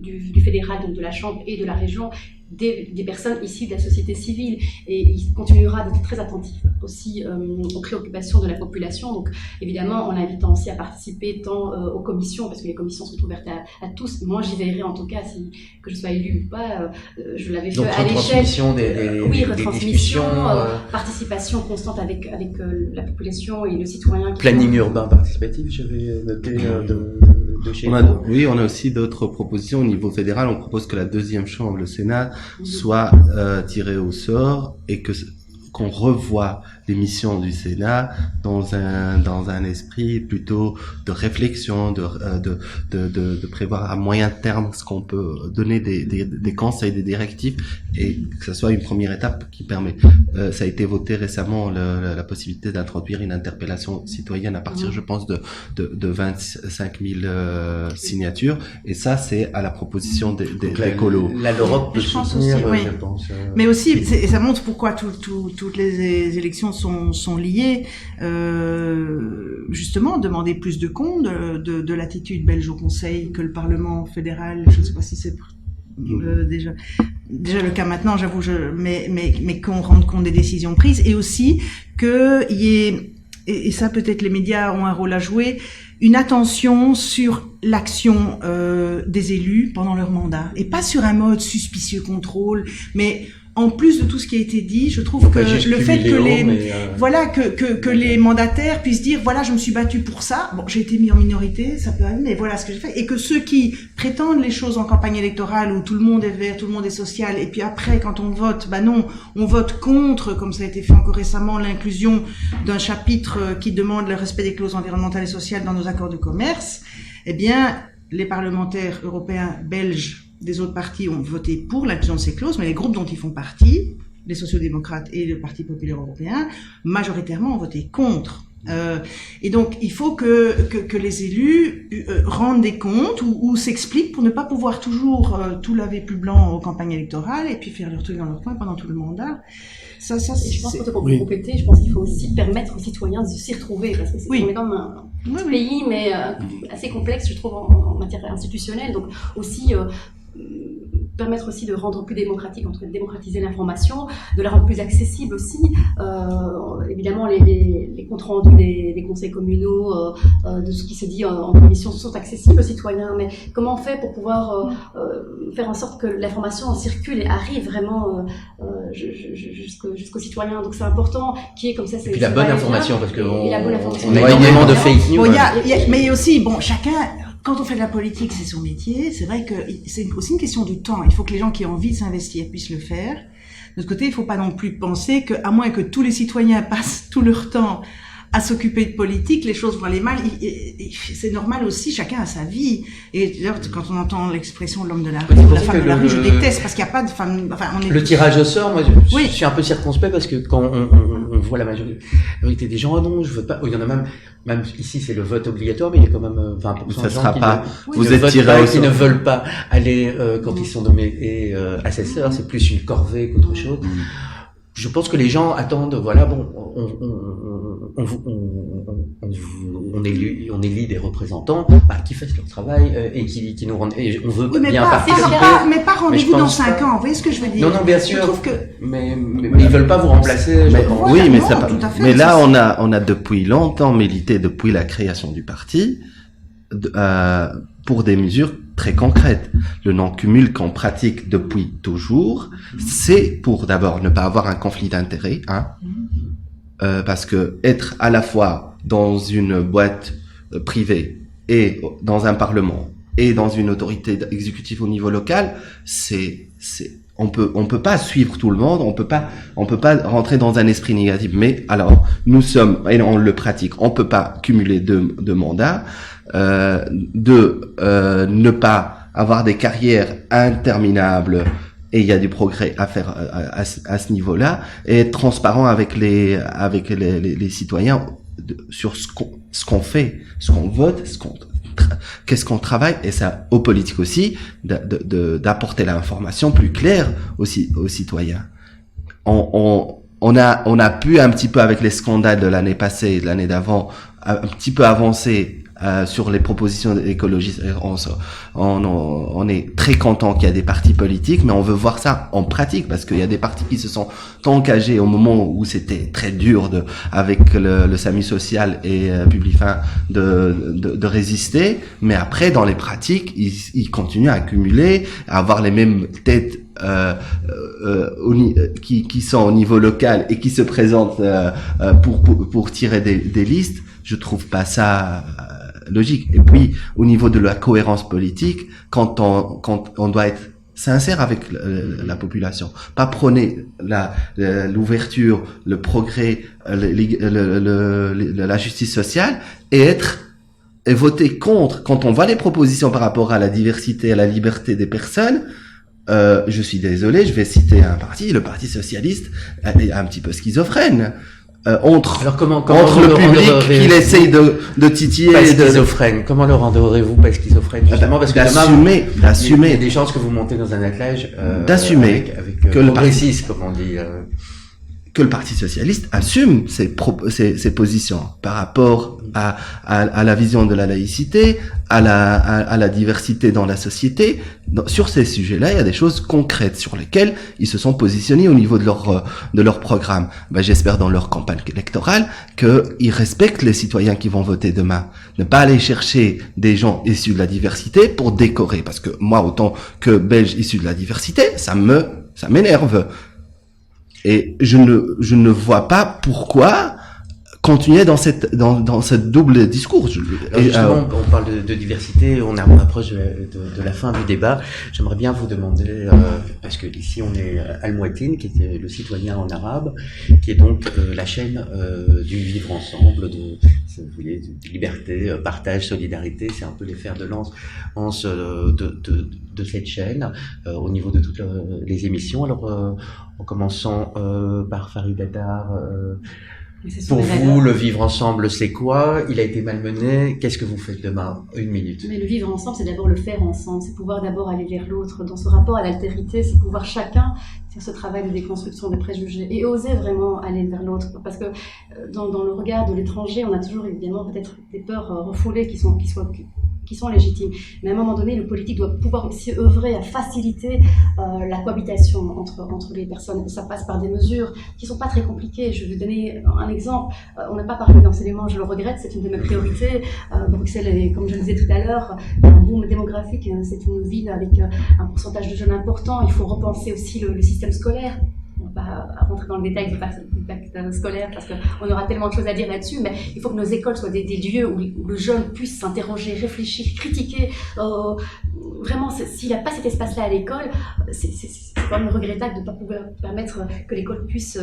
du fédéral, donc de la Chambre et de la région, des personnes issues de la société civile, et il continuera d'être très attentif aussi aux préoccupations de la population, donc évidemment en l'invitant aussi à participer tant aux commissions, parce que les commissions sont ouvertes à tous. Moi j'y veillerai en tout cas, que je sois élu ou pas, je l'avais fait à l'échelle. Retransmission, participation constante avec la population et le citoyen. Planning urbain participatif, j'avais noté de chez vous. Oui, on a aussi d'autres propositions au niveau fédéral. On propose que la deuxième chambre, le Sénat, soit tirée au sort, et qu'on revoie les missions du Sénat dans un esprit plutôt de réflexion, de prévoir à moyen terme ce qu'on peut donner des conseils, des directives, et que ce soit une première étape qui permet. Ça a été voté récemment la possibilité d'introduire une interpellation citoyenne à partir, je pense, de 25 000 signatures, et ça c'est à la proposition des écolos. Là, l'Europe peut soutenir, aussi, oui. Je pense. Mais aussi, et ça montre pourquoi toutes les élections sont liées, justement, demander plus de comptes de l'attitude belge au Conseil que le Parlement fédéral. Je ne sais pas si c'est déjà le cas maintenant, j'avoue, mais qu'on rende compte des décisions prises, et aussi qu'il y ait, et ça peut-être les médias ont un rôle à jouer, une attention sur l'action des élus pendant leur mandat, et pas sur un mode suspicieux contrôle, mais en plus de tout ce qui a été dit, je trouve que le fait que les mandataires puissent dire voilà, je me suis battu pour ça. Bon, j'ai été mis en minorité, ça peut arriver, mais voilà ce que j'ai fait. Et que ceux qui prétendent les choses en campagne électorale où tout le monde est vert, tout le monde est social, et puis après quand on vote, on vote contre, comme ça a été fait encore récemment, l'inclusion d'un chapitre qui demande le respect des clauses environnementales et sociales dans nos accords de commerce. Eh bien, les parlementaires européens belges des autres partis ont voté pour l'inclusion de ces clauses, mais les groupes dont ils font partie, les sociodémocrates et le Parti populaire européen, majoritairement ont voté contre. Et donc, il faut que les élus rendent des comptes ou s'expliquent pour ne pas pouvoir toujours tout laver plus blanc aux campagnes électorales et puis faire leur truc dans leur coin pendant tout le mandat. Ça, Et je pense c'est... que pour compléter, je pense qu'il faut aussi permettre aux citoyens de s'y retrouver, parce que on est dans un petit pays, mais assez complexe, je trouve, en matière institutionnelle. Donc aussi permettre aussi de rendre plus démocratique, de démocratiser l'information, de la rendre plus accessible aussi. Évidemment, les comptes rendus des conseils communaux, de ce qui se dit en commission sont accessibles aux citoyens, mais comment on fait pour pouvoir faire en sorte que l'information circule et arrive vraiment jusqu'aux citoyens. Donc c'est important qu'il y ait comme ça... Et puis la bonne information, parce que on a Ouais. énormément de fake news. Bon, mais aussi, bon, chacun... Quand on fait de la politique, c'est son métier. C'est vrai que c'est aussi une question de temps. Il faut que les gens qui ont envie de s'investir puissent le faire. De l'autre côté, il ne faut pas non plus penser que, à moins que tous les citoyens passent tout leur temps à s'occuper de politique, les choses vont aller mal. C'est normal aussi, chacun a sa vie. Et d'ailleurs, quand on entend l'expression de l'homme de la rue, la femme de la rue, je déteste parce qu'il n'y a pas de femme. Enfin, on est... Le tirage au sort, moi, je suis un peu circonspect parce que quand on voit la majorité des gens, oh non, je veux pas. Il y en a même ici, c'est le vote obligatoire, mais il y a quand même 20% Ça de gens sera qui pas. qui Vous ne êtes votent tiré pas, au qui sort. ne veulent pas aller quand ils sont nommés assesseurs. C'est plus une corvée qu'autre chose. Je pense que les gens attendent, voilà, bon, on élit des représentants qui fassent leur travail et qui nous rendent. Et on veut bien participer. Mais pas rendez-vous dans 5 ans. Vous voyez ce que je veux dire? Non, bien sûr. Je trouve que... mais ils veulent pas vous remplacer. Mais, Voilà, oui, mais non, ça. tout à fait, Mais mais là, ça, on a depuis longtemps milité depuis la création du parti pour des mesures très concrètes. Le non-cumul qu'on pratique depuis toujours, c'est pour d'abord ne pas avoir un conflit d'intérêts, parce que être à la fois dans une boîte privée et dans un parlement et dans une autorité exécutive au niveau local, on peut pas suivre tout le monde, on peut pas rentrer dans un esprit négatif. Mais alors, nous sommes, et on le pratique, on peut pas cumuler deux mandats, ne pas avoir des carrières interminables, et il y a du progrès à faire à ce niveau-là, et être transparent avec les citoyens sur ce qu'on fait, ce qu'on vote, qu'est-ce qu'on travaille, et ça, aux politiques aussi, d'apporter l'information plus claire aussi aux citoyens. On a pu un petit peu avec les scandales de l'année passée et de l'année d'avant, un petit peu avancer sur les propositions écologistes. On est très content qu'il y a des partis politiques, mais on veut voir ça en pratique, parce qu'il y a des partis qui se sont engagés au moment où c'était très dur avec le SAMU social et Publifin de résister, mais après dans les pratiques ils continuent à accumuler, à avoir les mêmes têtes qui sont au niveau local et qui se présentent pour tirer des listes. Je trouve pas ça logique. Et puis, au niveau de la cohérence politique, quand on doit être sincère avec la population, pas prôner l'ouverture, le progrès, la justice sociale, et voter contre quand on voit les propositions par rapport à la diversité, à la liberté des personnes. Je suis désolé, je vais citer un parti, le Parti socialiste, est un petit peu schizophrène. Entre le public qu'il essaye de titiller, pas schizophrène. Comment le rendrez-vous pas schizophrène, justement, parce que d'assumer, il y a des chances que vous montez dans un attelage d'assumer avec que le progressiste, comme on dit. Que le Parti socialiste assume ses positions par rapport à la vision de la laïcité, à la diversité dans la société. Sur ces sujets-là, il y a des choses concrètes sur lesquelles ils se sont positionnés au niveau de leur programme. J'espère dans leur campagne électorale qu'ils respectent les citoyens qui vont voter demain. Ne pas aller chercher des gens issus de la diversité pour décorer, parce que moi, autant que Belge issu de la diversité, ça m'énerve. Et je ne vois pas pourquoi continuer dans cette double discours. Justement, on parle de diversité, on approche de la fin du débat. J'aimerais bien vous demander, parce que ici on est Al-Mouatine, qui est le citoyen en arabe, qui est donc la chaîne du vivre ensemble, de liberté, partage, solidarité. C'est un peu les fers de lance de cette chaîne au niveau de toutes les émissions. Alors, en commençant par Farid Attar, Pour vous, le vivre ensemble, c'est quoi? Il a été malmené. Qu'est-ce que vous faites demain? 1 minute. Mais le vivre ensemble, c'est d'abord le faire ensemble. C'est pouvoir d'abord aller vers l'autre. Dans ce rapport à l'altérité, c'est pouvoir chacun faire ce travail de déconstruction des préjugés et oser vraiment aller vers l'autre. Parce que dans le regard de l'étranger, on a toujours évidemment peut-être des peurs refoulées qui sont légitimes. Mais à un moment donné, le politique doit pouvoir aussi œuvrer à faciliter la cohabitation entre les personnes. Ça passe par des mesures qui ne sont pas très compliquées. Je vais vous donner un exemple. On n'a pas parlé d'enseignement, je le regrette, c'est une de mes priorités. Bruxelles est, comme je le disais tout à l'heure, un boom démographique. C'est une ville avec un pourcentage de jeunes important. Il faut repenser aussi le système scolaire. On ne va pas rentrer dans le détail du pacte scolaire parce qu'on aura tellement de choses à dire là-dessus, mais il faut que nos écoles soient des lieux où le jeune puisse s'interroger, réfléchir, critiquer. Vraiment, s'il n'a pas cet espace-là à l'école, c'est quand même regrettable de ne pas pouvoir permettre que l'école puisse,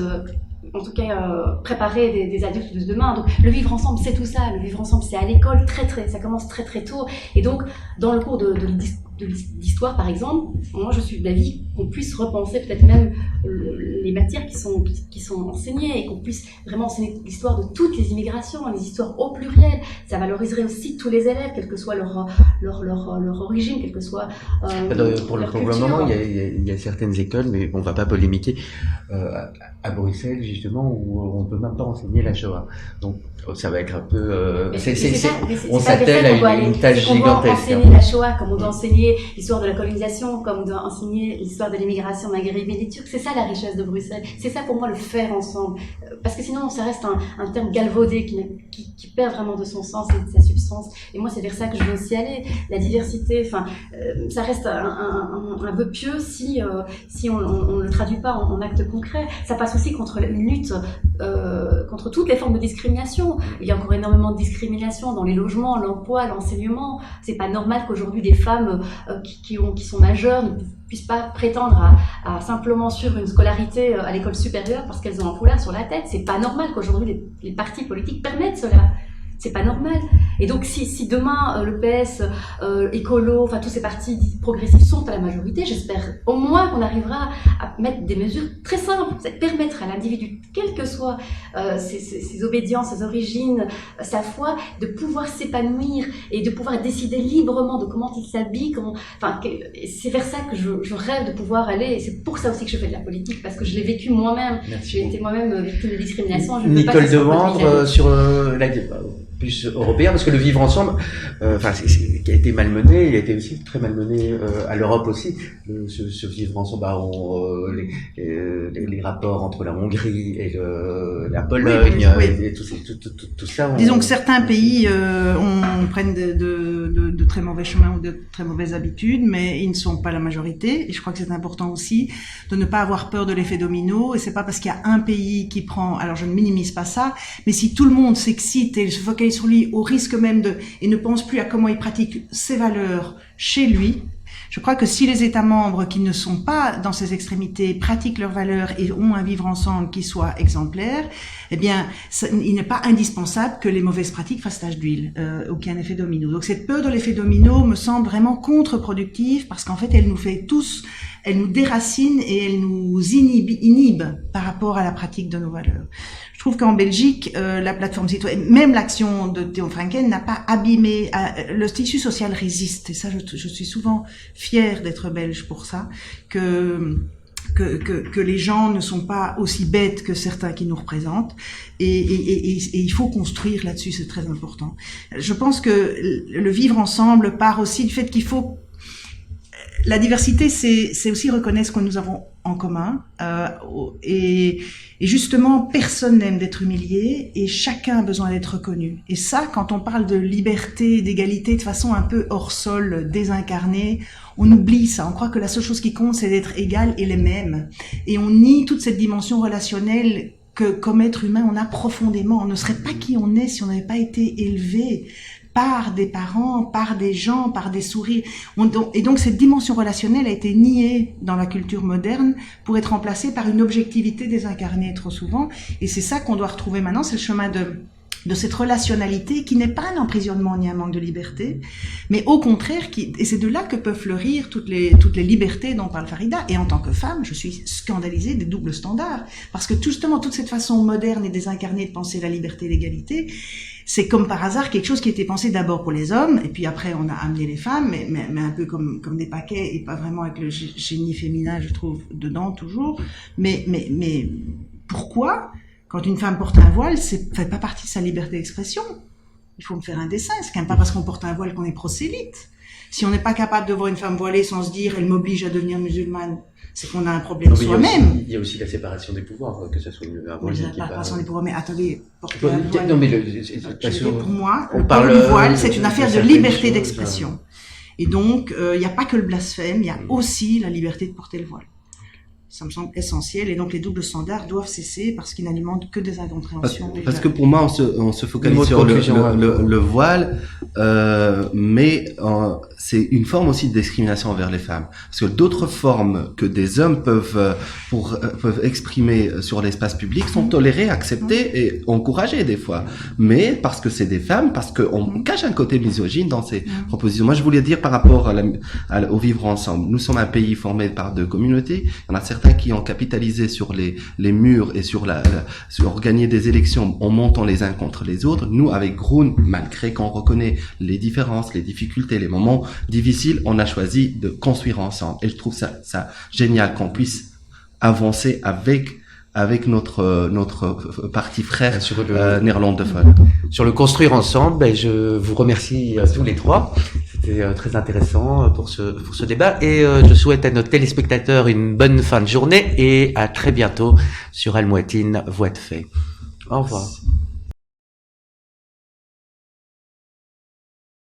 en tout cas, préparer des adultes de demain. Donc, le vivre ensemble, c'est tout ça. Le vivre ensemble, c'est à l'école, ça commence très très tôt. Et donc, dans le cours de l'histoire, par exemple, moi je suis d'avis qu'on puisse repenser peut-être même les matières qui sont enseignées et qu'on puisse vraiment enseigner l'histoire de toutes les immigrations, les histoires au pluriel. Ça valoriserait aussi tous les élèves, quelle que soit leur origine, quelle que soit pour leur le culture. moment, il y a certaines écoles, mais on ne va pas polémiquer, à Bruxelles justement, où on ne peut même pas enseigner la Shoah. Donc ça va être un peu... on s'attelle à une tâche gigantesque. On doit enseigner la Shoah comme on doit enseigner l'histoire de la colonisation, comme on doit enseigner l'histoire de l'immigration maghrébine et turque. C'est ça la richesse de Bruxelles. C'est ça pour moi le faire ensemble. Parce que sinon ça reste un terme galvaudé qui perd vraiment de son sens et de sa substance. Et moi c'est vers ça que je veux aussi aller. La diversité, ça reste un vœu pieux si on ne le traduit pas en actes concrets. Ça passe aussi contre une lutte contre toutes les formes de discrimination. Il y a encore énormément de discrimination dans les logements, l'emploi, l'enseignement. C'est pas normal qu'aujourd'hui des femmes qui sont majeures ne puissent pas prétendre à simplement suivre une scolarité à l'école supérieure parce qu'elles ont un foulard sur la tête. C'est pas normal qu'aujourd'hui les partis politiques permettent cela. C'est pas normal. Et donc, si demain, le PS, Écolo, tous ces partis progressifs sont à la majorité, j'espère au moins qu'on arrivera à mettre des mesures très simples, c'est permettre à l'individu, quelles que soient ses obédiences, ses origines, sa foi, de pouvoir s'épanouir et de pouvoir décider librement de comment il s'habille, c'est vers ça que je rêve de pouvoir aller, et c'est pour ça aussi que je fais de la politique, parce que je l'ai vécu moi-même. J'ai été moi-même victime de discrimination. Je Nicole Demandre, sur la plus européen, parce que le vivre ensemble, qui a été malmené, il a été aussi très malmené à l'Europe aussi. Ce vivre ensemble, les rapports entre la Hongrie et la Pologne, oui. Et tout ça. Disons que certains pays prennent de très mauvais chemins ou de très mauvaises habitudes, mais ils ne sont pas la majorité. Et je crois que c'est important aussi de ne pas avoir peur de l'effet domino. Et c'est pas parce qu'il y a un pays qui prend, alors je ne minimise pas ça, mais si tout le monde s'excite et se focalise sur lui au risque même et ne pense plus à comment il pratique ses valeurs chez lui, je crois que si les États membres qui ne sont pas dans ces extrémités pratiquent leurs valeurs et ont un vivre ensemble qui soit exemplaire, eh bien, il n'est pas indispensable que les mauvaises pratiques fassent tache d'huile ou qu'il y ait un effet domino. Donc cette peur de l'effet domino me semble vraiment contre-productive parce qu'en fait, elle nous déracine et elle nous inhibe par rapport à la pratique de nos valeurs. Je trouve qu'en Belgique, la plateforme citoyenne, même l'action de Theo Franken n'a pas abîmé, le tissu social résiste. Et ça, je suis souvent fière d'être belge pour ça, que les gens ne sont pas aussi bêtes que certains qui nous représentent. Et il faut construire là-dessus, c'est très important. Je pense que le vivre ensemble part aussi du fait qu'il faut... La diversité, c'est aussi reconnaître ce que nous avons en commun. Et justement, personne n'aime d'être humilié et chacun a besoin d'être reconnu. Et ça, quand on parle de liberté, d'égalité de façon un peu hors sol, désincarnée, on oublie ça. On croit que la seule chose qui compte, c'est d'être égal et les mêmes. Et on nie toute cette dimension relationnelle que, comme être humain, on a profondément. On ne serait pas qui on est si on n'avait pas été élevé par des parents, par des gens, par des sourires. Et donc cette dimension relationnelle a été niée dans la culture moderne pour être remplacée par une objectivité désincarnée trop souvent. Et c'est ça qu'on doit retrouver maintenant, c'est le chemin de cette relationnalité qui n'est pas un emprisonnement ni un manque de liberté, mais au contraire, et c'est de là que peuvent fleurir toutes les libertés dont parle Farida. Et en tant que femme, je suis scandalisée des doubles standards, parce que justement toute cette façon moderne et désincarnée de penser la liberté et l'égalité, c'est comme par hasard quelque chose qui était pensé d'abord pour les hommes, et puis après on a amené les femmes, mais un peu comme des paquets, et pas vraiment avec le génie féminin, je trouve, dedans toujours. Mais pourquoi, quand une femme porte un voile, fait pas partie de sa liberté d'expression? Il faut me faire un dessin. C'est quand même pas parce qu'on porte un voile qu'on est prosélyte. Si on n'est pas capable de voir une femme voilée sans se dire elle m'oblige à devenir musulmane, c'est qu'on a un problème soi-même. Il y a aussi la séparation des pouvoirs, que ce soit un voile. La séparation des pouvoirs, mais attendez, porter un voile. Non, mais pour moi, le voile, c'est une affaire de liberté d'expression. Et donc, il n'y a pas que le blasphème, il y a aussi la liberté de porter le voile. Ça me semble essentiel, et donc les doubles standards doivent cesser parce qu'ils n'alimentent que des incompréhensions. Parce que pour moi, on se focalise sur le voile, mais c'est une forme aussi de discrimination envers les femmes. Parce que d'autres formes que des hommes peuvent exprimer sur l'espace public sont tolérées, acceptées et encouragées des fois. Mais parce que c'est des femmes, parce qu'on cache un côté misogyne dans ces propositions. Moi, je voulais dire par rapport au vivre ensemble. Nous sommes un pays formé par deux communautés. Il y en a certains qui ont capitalisé sur les murs et sur gagner des élections en montant les uns contre les autres. Nous, avec Groen, malgré qu'on reconnaît les différences, les difficultés, les moments difficiles, on a choisi de construire ensemble. Et je trouve ça génial qu'on puisse avancer avec notre parti frère néerlandophone. Sur le construire ensemble, je vous remercie tous les trois. C'était très intéressant pour ce débat, et je souhaite à nos téléspectateurs une bonne fin de journée et à très bientôt sur Al Mouattine Voix de Fait. Au revoir.